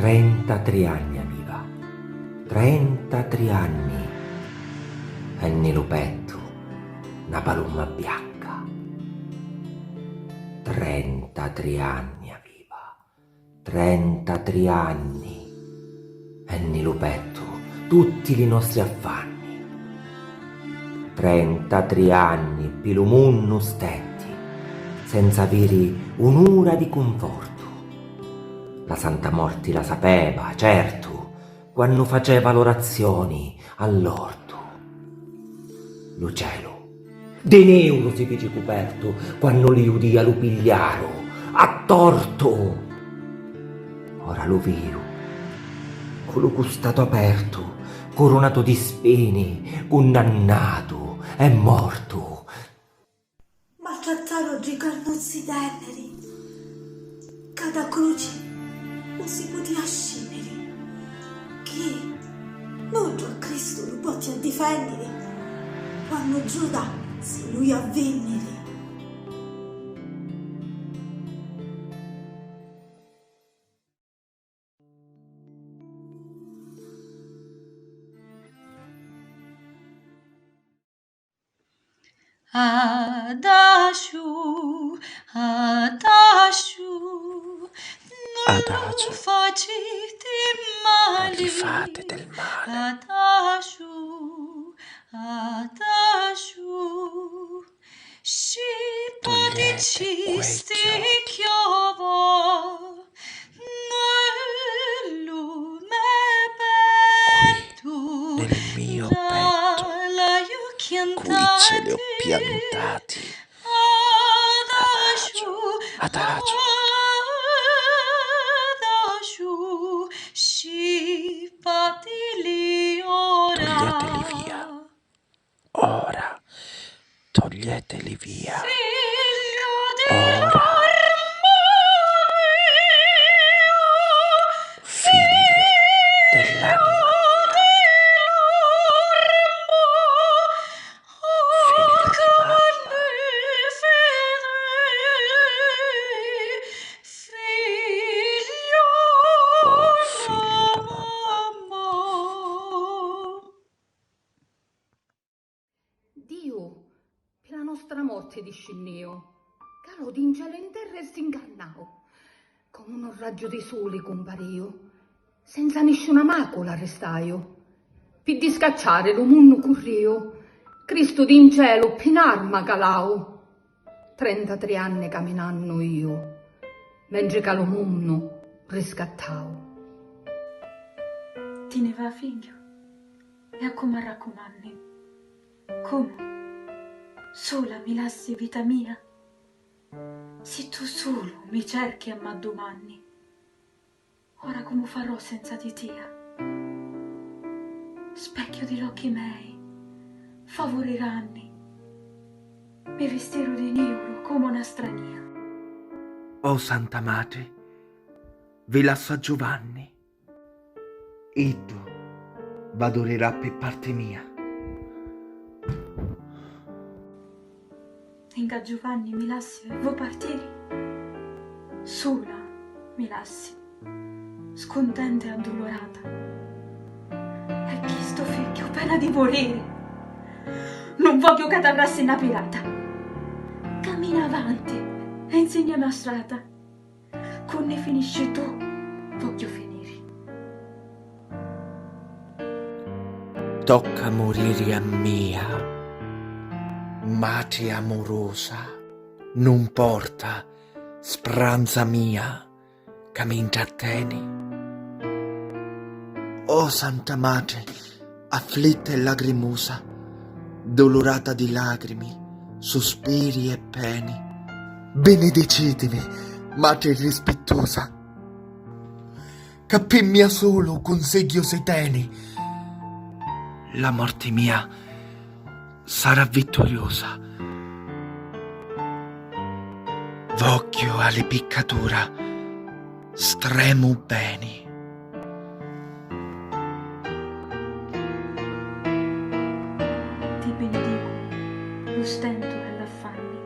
33 anni aveva, 33 anni, e nel petto una paloma bianca. 33 anni aveva, 33 anni, e nel petto tutti i nostri affanni. 33 anni pilumunnu stetti, senza avere un'ora di conforto. La Santa Morte la sapeva, certo, quando faceva l'orazioni all'orto. Lo cielo, de neuro si fece coperto, quando li udia lo pigliaro, a torto. Ora lo vero, con lo costato aperto, coronato di spene, condannato, è morto. Maltrattarono i carnozzi teneri, cada croce non si potia scendere, che non già Cristo lo potia difendere, quando Giuda si lui avvennere. Adagio, adagio, Adagio, non facete non gli male. fate del male. Adagio, adagio, Togliete scipadici quei chiodi sticchiava, nello me petto, qui nel mio petto, la io qui ce li ho piantati. Adagio, Adagio, adagio, scipateli ora. toglieteli via. Ora, toglieteli via. Figlio Ora, figlio dell'anima mia, figlio di mamma, oh figlio da mamma. Dio, per la nostra morte discenneo, caro in cielo in terra e s'ingannao, come un raggio di sole compareo, senza nessuna macola restaio, per discacciare lo munno curreo, Cristo d'in cielo penarma calao. 33 anni camminanno io, mentre che lo munno riscattao. Te ne va, figlio? E a come raccomanni? Come? Sola mi lasci vita mia? Se tu solo mi cerchi a m'addomanni, ora come farò senza di te? Specchio degli occhi miei, favoriranni, mi vestirò di nero come una strania. O Santa Madre, vi lascio a Giovanni. Iddo v'adorerà per parte mia. Inga Giovanni mi lasci e vuoi partire? Sola mi lasci, scontenta e addolorata. E chi sto figlio pena di morire? Non voglio che t'avrassi una pirata. Cammina avanti e insegnami la strada. Con ne finisci tu, voglio finire. Tocca morire a mia, Madre amorosa, non porta speranza mia che mi intrattieni. O Santa Madre, afflitta e lacrimosa, dolorata di lacrime, sospiri e peni, benedicetemi, Madre rispettosa, che per mia solo consiglio se teni. La morte mia sarà vittoriosa. Voglio alle piccatura stremo bene. Ti benedico lo stento e l'affanni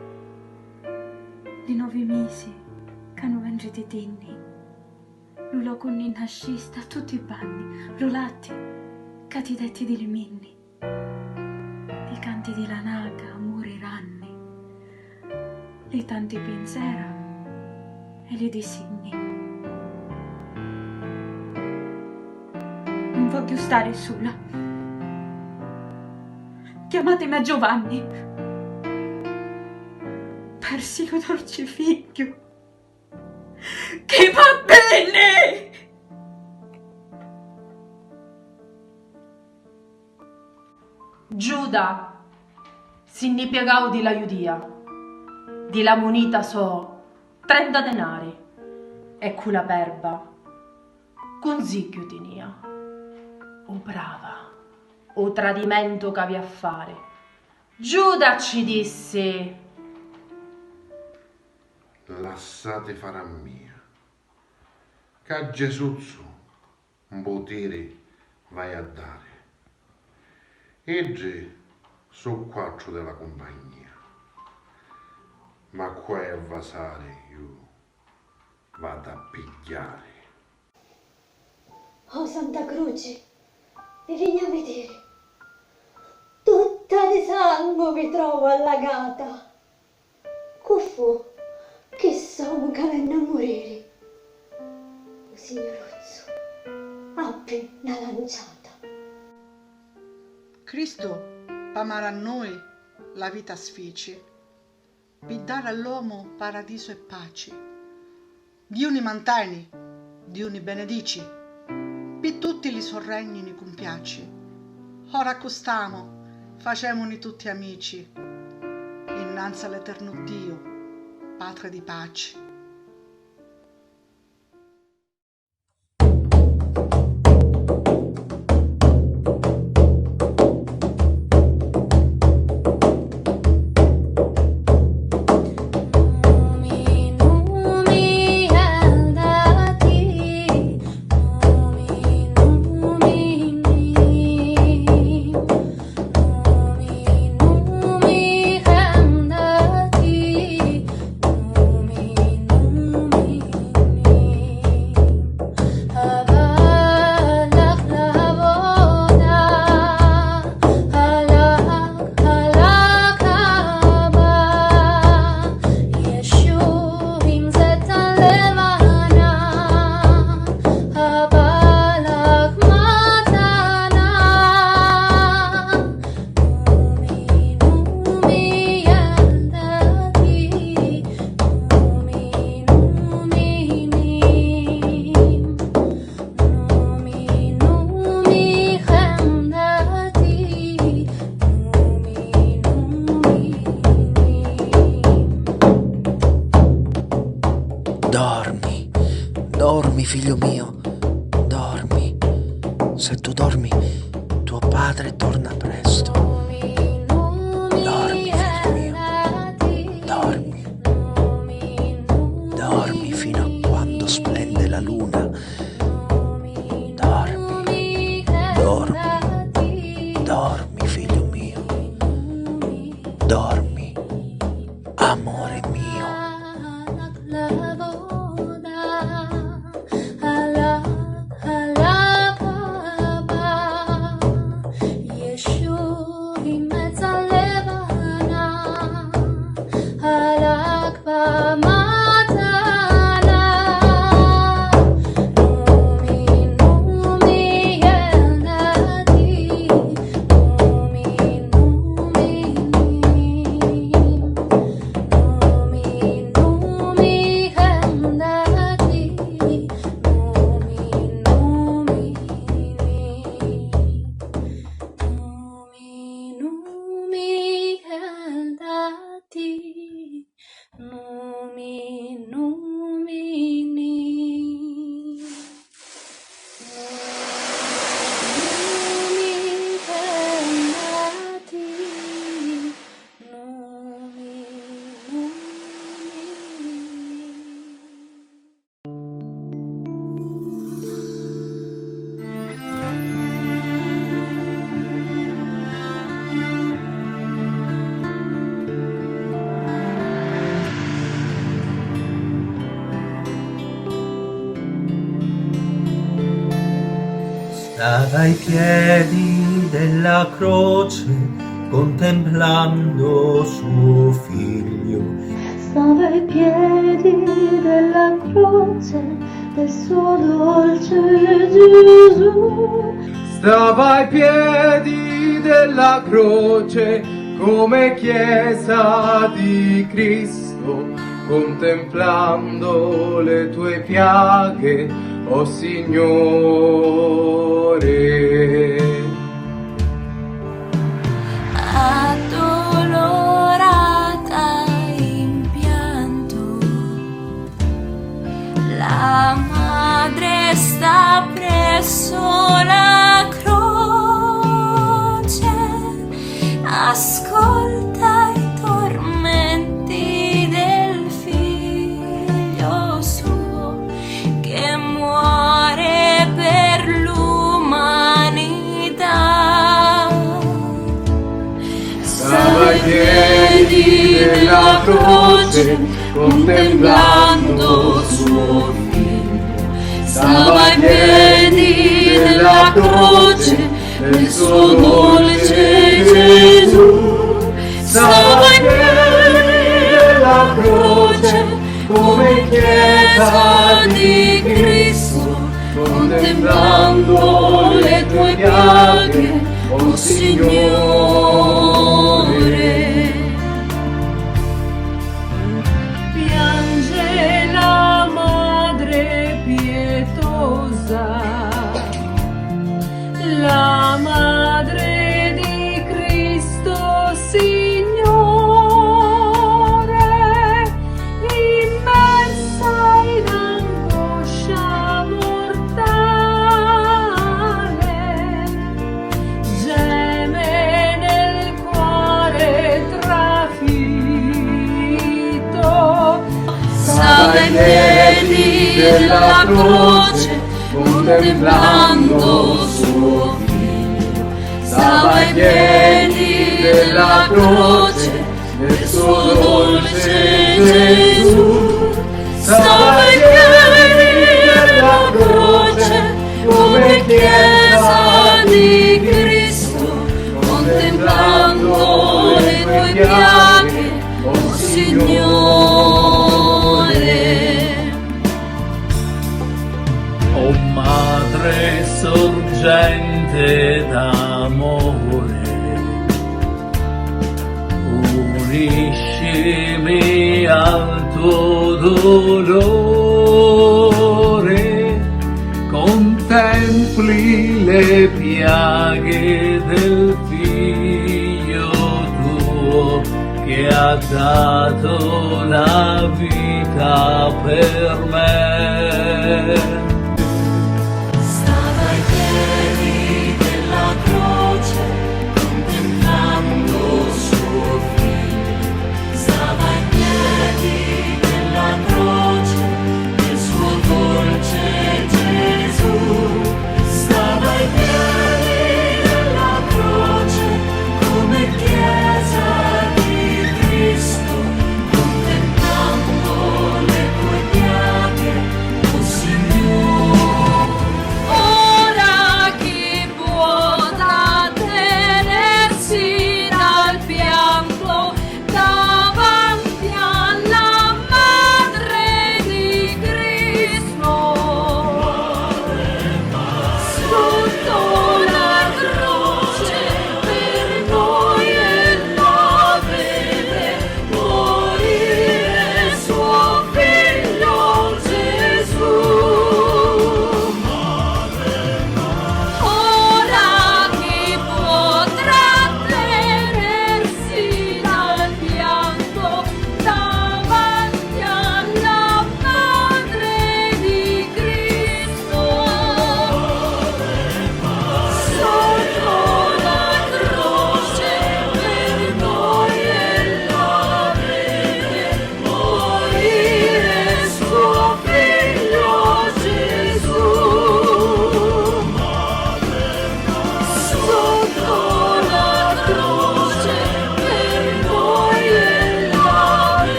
di 9 mesi che non vengi di tenni. Lulo con nascista tutti i panni, rulati, catidetti di liminni, i canti di lanaca, amore ranni, li tanti pinzera e li disegni. Non voglio stare sola. Chiamatemi a Giovanni. Persino dolcifiglio. Che va bene! Giuda, si piegau di la Giudia, di la moneta so 30 denari, e quella perba, consiglio tenia, o brava, o tradimento che avevi a fare. Giuda ci disse: lasciate fare a mia, che a Gesù un potere vai a dare. Eggi sono 4 della compagnia, ma qua a vasare io vado a pigliare. Oh Santa Croce, mi vieni a vedere. Tutta di sangue mi trovo allagata. Cuffo, che sono che venno a morire. O signorozzo, apri la lanciata. Cristo, amare a noi la vita sfici, per dare all'uomo paradiso e pace. Diuni manteni, Diuni benedici, per tutti li sorregni ni compiaci. Ora accostamo, facemoni tutti amici, innanzi all'eterno Dio, Padre di pace. Dormi, figlio mio, dormi. Se tu dormi, tuo padre torna presto. Dormi, figlio mio, dormi. Dormi fino a quando splende la luna. Dormi, dormi, dormi, figlio mio. Dormi, amore mio. Yeshua. Stava ai piedi della croce contemplando suo figlio. Stava ai piedi della croce del suo dolce Gesù. Stava ai piedi della croce come Chiesa di Cristo, contemplando le tue piaghe, o Signore. Addolorata in pianto, la madre sta presso la croce, ascolta i tormenti del figlio suo che muore per l'umanità. Stava ai piedi della croce contemplando suo figlio. Stava ai piedi della croce del suo dolce Gesù. Stava ai piedi della croce come Chiesa di Cristo, contemplando le tue piaghe, o Signore. Piange la madre pietosa, la madre di Cristo Signore, immersa in angoscia mortale, geme nel cuore trafitto. Stava ai piedi della croce contemplando suo figlio. Stava ai piedi della croce del suo dolce Gesù. Stava ai piedi della croce come Chiesa di Cristo, contemplando le tue piaghe, o Signore. O Madre sorgente d'amore, uniscimi al tuo dolore, contempli le piaghe del figlio tuo che ha dato la vita per me.